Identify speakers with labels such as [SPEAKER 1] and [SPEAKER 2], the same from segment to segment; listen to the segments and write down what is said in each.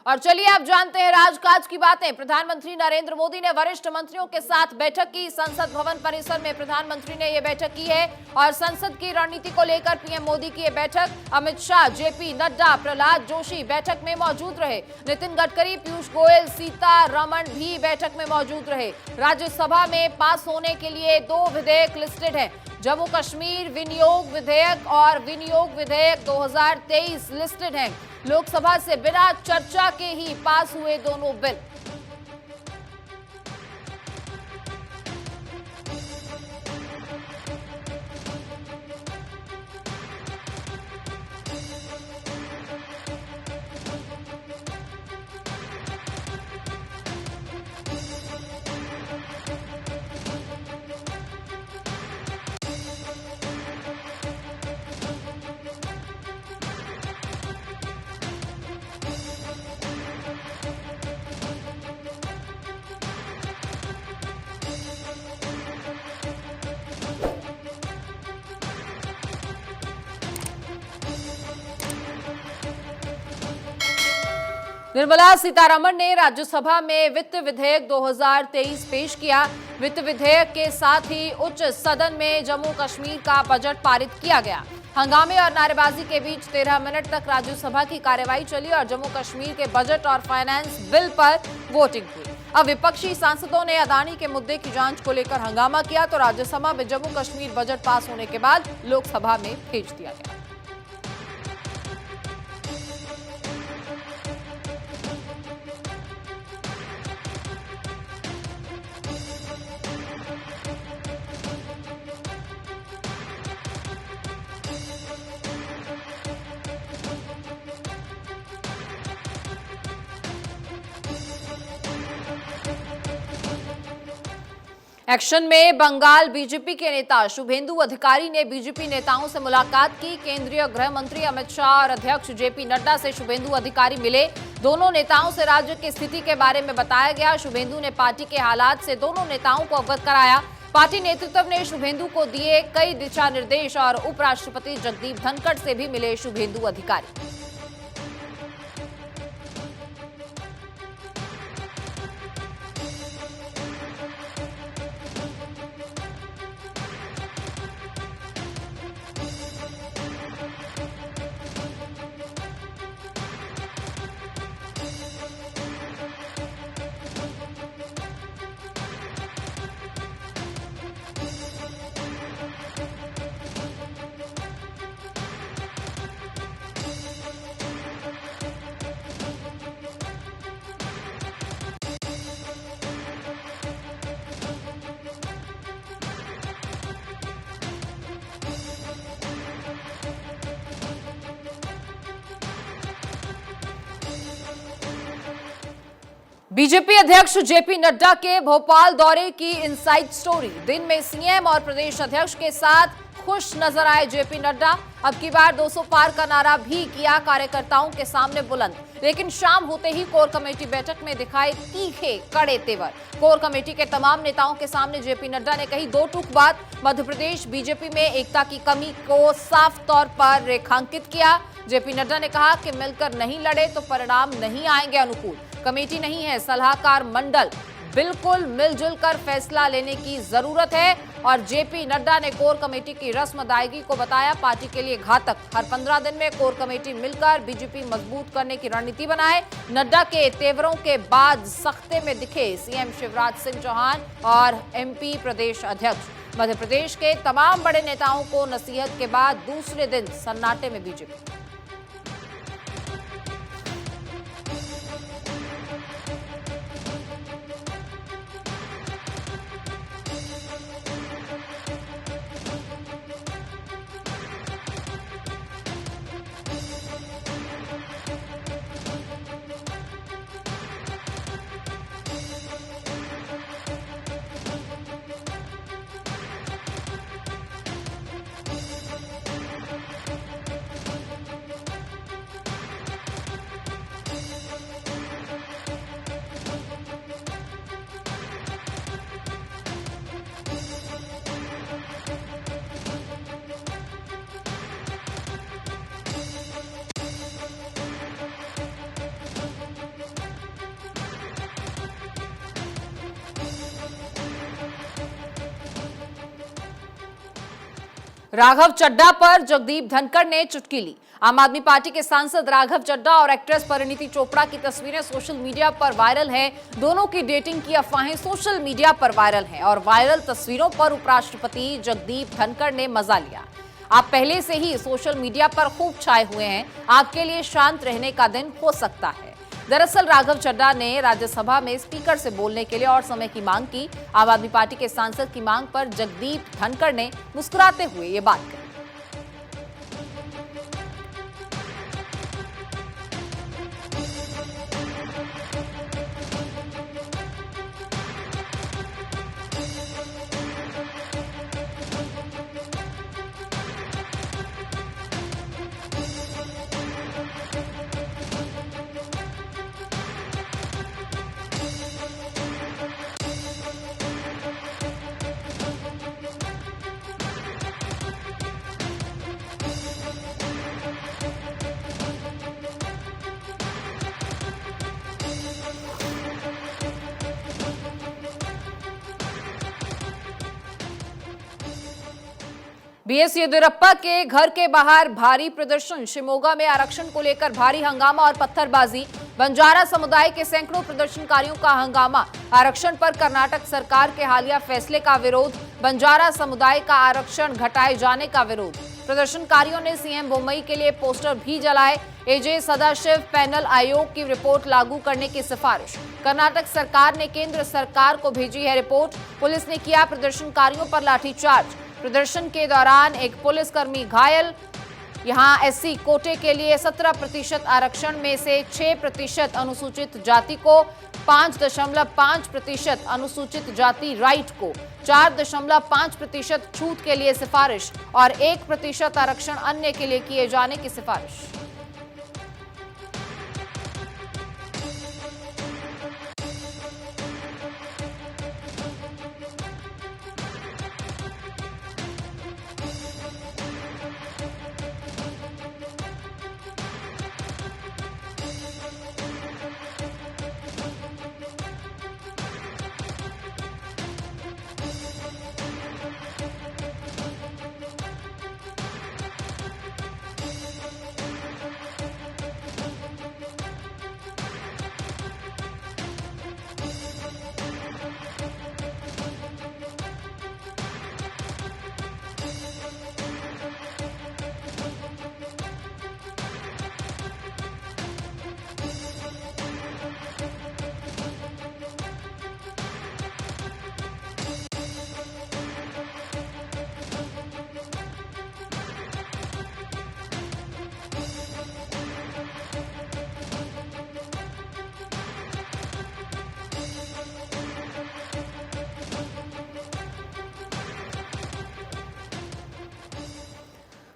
[SPEAKER 1] और चलिए आप जानते हैं राजकाज की बातें। प्रधानमंत्री नरेंद्र मोदी ने वरिष्ठ मंत्रियों के साथ बैठक की। संसद भवन परिसर में प्रधानमंत्री ने यह बैठक की है और संसद की रणनीति को लेकर पीएम मोदी की यह बैठक। अमित शाह, जेपी नड्डा, प्रहलाद जोशी बैठक में मौजूद रहे। नितिन गडकरी, पीयूष गोयल, सीतारमण भी बैठक में मौजूद रहे। राज्यसभा में पास होने के लिए 2 विधेयक लिस्टेड हैं। जम्मू कश्मीर विनियोग विधेयक और विनियोग विधेयक 2023 लिस्टेड हैं। लोकसभा से बिना चर्चा के ही पास हुए दोनों बिल। निर्मला सीतारमण ने राज्यसभा में वित्त विधेयक 2023 पेश किया। वित्त विधेयक के साथ ही उच्च सदन में जम्मू कश्मीर का बजट पारित किया गया। हंगामे और नारेबाजी के बीच 13 मिनट तक राज्यसभा की कार्यवाही चली और जम्मू कश्मीर के बजट और फाइनेंस बिल पर वोटिंग हुई। अब विपक्षी सांसदों ने अदानी के मुद्दे की जांच को लेकर हंगामा किया तो राज्यसभा में जम्मू कश्मीर बजट पास होने के बाद लोकसभा में भेज दिया गया। एक्शन में बंगाल बीजेपी के नेता शुभेंदु अधिकारी ने बीजेपी नेताओं से मुलाकात की। केंद्रीय गृह मंत्री अमित शाह और अध्यक्ष जेपी नड्डा से शुभेंदु अधिकारी मिले। दोनों नेताओं से राज्य की स्थिति के बारे में बताया गया। शुभेंदु ने पार्टी के हालात से दोनों नेताओं को अवगत कराया। पार्टी नेतृत्व ने शुभेंदु को दिए कई दिशा निर्देश और उपराष्ट्रपति जगदीप धनखड़ से भी मिले शुभेंदु अधिकारी। बीजेपी अध्यक्ष जेपी नड्डा के भोपाल दौरे की इनसाइड स्टोरी। दिन में सीएम और प्रदेश अध्यक्ष के साथ खुश नजर आए जेपी नड्डा। अब की बार 200 पार का नारा भी किया कार्यकर्ताओं के सामने बुलंद। लेकिन शाम होते ही कोर कमेटी बैठक में दिखाए तीखे कड़े तेवर। कोर कमेटी के तमाम नेताओं के सामने जेपी नड्डा ने कही 2 टूक बात। मध्य प्रदेश बीजेपी में एकता की कमी को साफ तौर पर रेखांकित किया। जेपी नड्डा ने कहा कि मिलकर नहीं लड़े तो परिणाम नहीं आएंगे अनुकूल। कमेटी नहीं है, सलाहकार मंडल। बिल्कुल मिलजुल कर फैसला लेने की जरूरत है। और जेपी नड्डा ने कोर कमेटी की रस्म अदायगी को बताया पार्टी के लिए घातक। हर 15 दिन में कोर कमेटी मिलकर बीजेपी मजबूत करने की रणनीति बनाए। नड्डा के तेवरों के बाद सख्ते में दिखे सीएम शिवराज सिंह चौहान और एमपी प्रदेश अध्यक्ष। मध्य प्रदेश के तमाम बड़े नेताओं को नसीहत के बाद दूसरे दिन सन्नाटे में बीजेपी। राघव चड्ढा पर जगदीप धनखड़ ने चुटकी ली। आम आदमी पार्टी के सांसद राघव चड्ढा और एक्ट्रेस परिणीति चोपड़ा की तस्वीरें सोशल मीडिया पर वायरल हैं। दोनों की डेटिंग की अफवाहें सोशल मीडिया पर वायरल हैं और वायरल तस्वीरों पर उपराष्ट्रपति जगदीप धनखड़ ने मजा लिया। आप पहले से ही सोशल मीडिया पर खूब छाए हुए हैं, आपके लिए शांत रहने का दिन हो सकता है। दरअसल राघव चड्ढा ने राज्यसभा में स्पीकर से बोलने के लिए और समय की मांग की। आम आदमी पार्टी के सांसद की मांग पर जगदीप धनखड़ ने मुस्कुराते हुए ये बात कही। बीएस येदियुरप्पा के घर के बाहर भारी प्रदर्शन। शिमोगा में आरक्षण को लेकर भारी हंगामा और पत्थरबाजी। बंजारा समुदाय के सैकड़ों प्रदर्शनकारियों का हंगामा। आरक्षण पर कर्नाटक सरकार के हालिया फैसले का विरोध। बंजारा समुदाय का आरक्षण घटाए जाने का विरोध। प्रदर्शनकारियों ने सीएम बोम्मई के लिए पोस्टर भी जलाए। एजे सदाशिव पैनल आयोग की रिपोर्ट लागू करने की सिफारिश। कर्नाटक सरकार ने केंद्र सरकार को भेजी है रिपोर्ट। पुलिस ने किया प्रदर्शनकारियों पर लाठीचार्ज। प्रदर्शन के दौरान एक पुलिसकर्मी घायल। यहां एससी कोटे के लिए 17% आरक्षण में से 6% अनुसूचित जाति को, 5.5% अनुसूचित जाति राइट को, 4.5% छूट के लिए सिफारिश और 1% आरक्षण अन्य के लिए किए जाने की सिफारिश।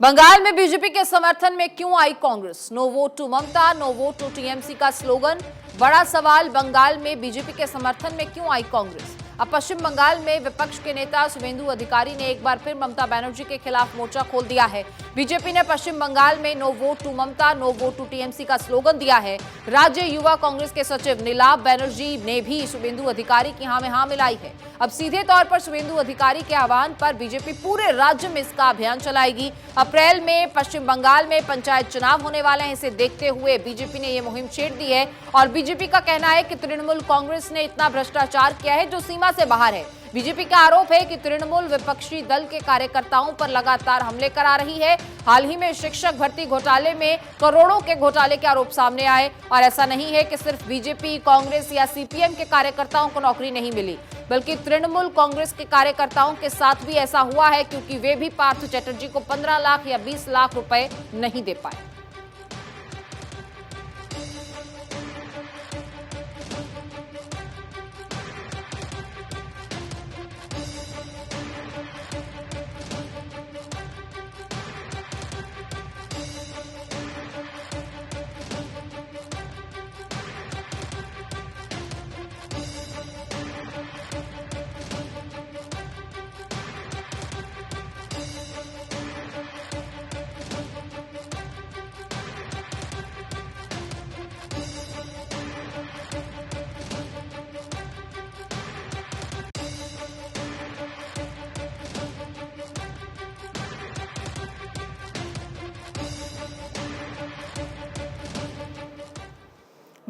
[SPEAKER 1] बंगाल में बीजेपी के समर्थन में क्यों आई Congress? No vote to Mamata, no vote to TMC का स्लोगन। बड़ा सवाल, बंगाल में बीजेपी के समर्थन में क्यों आई कांग्रेस? अब पश्चिम बंगाल में विपक्ष के नेता शुभेंदु अधिकारी ने एक बार फिर ममता बनर्जी के खिलाफ मोर्चा खोल दिया है। बीजेपी ने पश्चिम बंगाल में no vote to Mamata, no vote to TMC का स्लोगन दिया है। राज्य युवा कांग्रेस के सचिव नीलाभ बनर्जी ने भी शुभेंदु अधिकारी की हां में हां मिलाई है। अब सीधे तौर पर शुभेंदु अधिकारी के आह्वान पर बीजेपी पूरे राज्य में इसका अभियान चलाएगी। अप्रैल में पश्चिम बंगाल में पंचायत चुनाव होने वाले हैं। इसे देखते हुए बीजेपी ने यह मुहिम छेड़ दी है और बीजेपी का कहना है कि तृणमूल कांग्रेस ने इतना भ्रष्टाचार किया है जो सीमा से बाहर है। बीजेपी का आरोप है कि तृणमूल विपक्षी दल के कार्यकर्ताओं पर लगातार हमले करा रही है। हाल ही में शिक्षक भर्ती घोटाले में करोड़ों के घोटाले के आरोप सामने आए और ऐसा नहीं है कि सिर्फ बीजेपी, कांग्रेस या सीपीएम के कार्यकर्ताओं को नौकरी नहीं मिली, बल्कि तृणमूल कांग्रेस के कार्यकर्ताओं के साथ भी ऐसा हुआ है, क्योंकि वे भी पार्थ चैटर्जी को 15 लाख या 20 लाख रुपए नहीं दे पाए।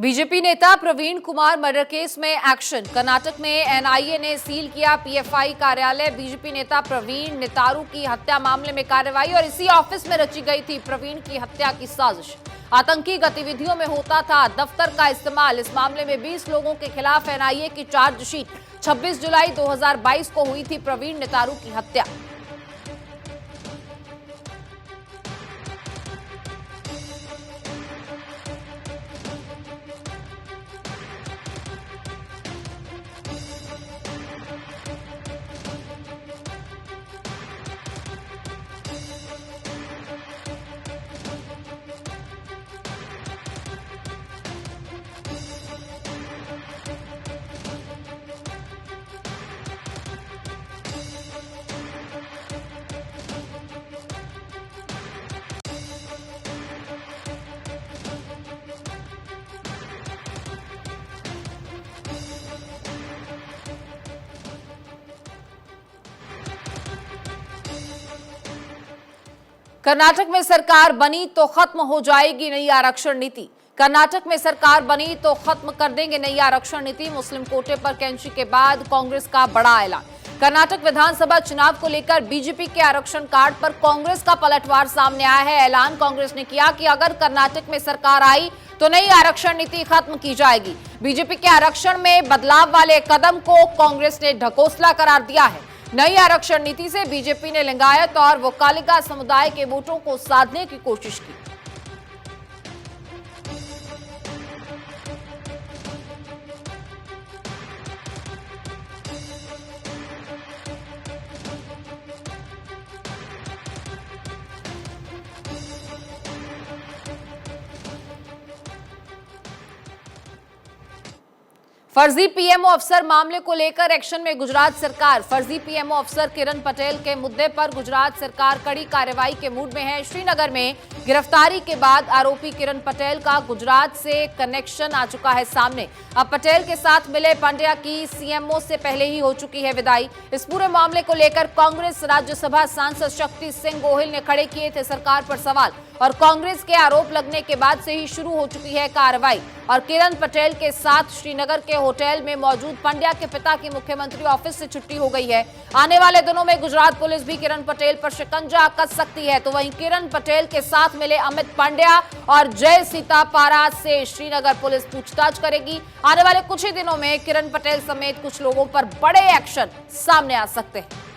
[SPEAKER 1] बीजेपी नेता प्रवीण कुमार मर्डर केस में एक्शन। कर्नाटक में एनआईए ने सील किया पीएफआई कार्यालय। बीजेपी नेता प्रवीण नेतारू की हत्या मामले में कार्रवाई और इसी ऑफिस में रची गई थी प्रवीण की हत्या की साजिश। आतंकी गतिविधियों में होता था दफ्तर का इस्तेमाल। इस मामले में 20 लोगों के खिलाफ एनआईए की चार्जशीट। 26 जुलाई 2022 को हुई थी प्रवीण नेतारू की हत्या। कर्नाटक में सरकार बनी तो खत्म हो जाएगी नई आरक्षण नीति। कर्नाटक में सरकार बनी तो खत्म कर देंगे नई आरक्षण नीति। मुस्लिम कोटे पर कैंची के बाद कांग्रेस का बड़ा ऐलान। कर्नाटक विधानसभा चुनाव को लेकर बीजेपी के आरक्षण कार्ड पर कांग्रेस का पलटवार सामने आया है। ऐलान कांग्रेस ने किया कि अगर कर्नाटक में सरकार आई तो नई आरक्षण नीति खत्म की जाएगी। बीजेपी के आरक्षण में बदलाव वाले कदम को कांग्रेस ने ढकोसला करार दिया है। नई आरक्षण नीति से बीजेपी ने लिंगायत और वोकालिका समुदाय के वोटों को साधने की कोशिश की। फर्जी पीएमओ अफसर मामले को लेकर एक्शन में गुजरात सरकार। फर्जी पीएमओ अफसर किरण पटेल के मुद्दे पर गुजरात सरकार कड़ी कार्रवाई के मूड में है। श्रीनगर में गिरफ्तारी के बाद आरोपी किरण पटेल का गुजरात से कनेक्शन आ चुका है सामने। अब पटेल के साथ मिले पंड्या की सीएमओ से पहले ही हो चुकी है विदाई। इस पूरे मामले को लेकर कांग्रेस राज्यसभा सांसद शक्ति सिंह गोहिल ने खड़े किए थे सरकार पर सवाल और कांग्रेस के आरोप लगने के बाद से ही शुरू हो चुकी है कार्रवाई। और किरण पटेल के साथ श्रीनगर के होटल में मौजूद पंड्या के पिता की मुख्यमंत्री ऑफिस से छुट्टी हो गई है। आने वाले दिनों में गुजरात पुलिस भी किरण पटेल पर शिकंजा कस सकती है। तो वहीं किरण पटेल के साथ मिले अमित पंड्या और जय सीतापारा से श्रीनगर पुलिस पूछताछ करेगी। आने वाले कुछ ही दिनों में किरण पटेल समेत कुछ लोगों पर बड़े एक्शन सामने आ सकते हैं।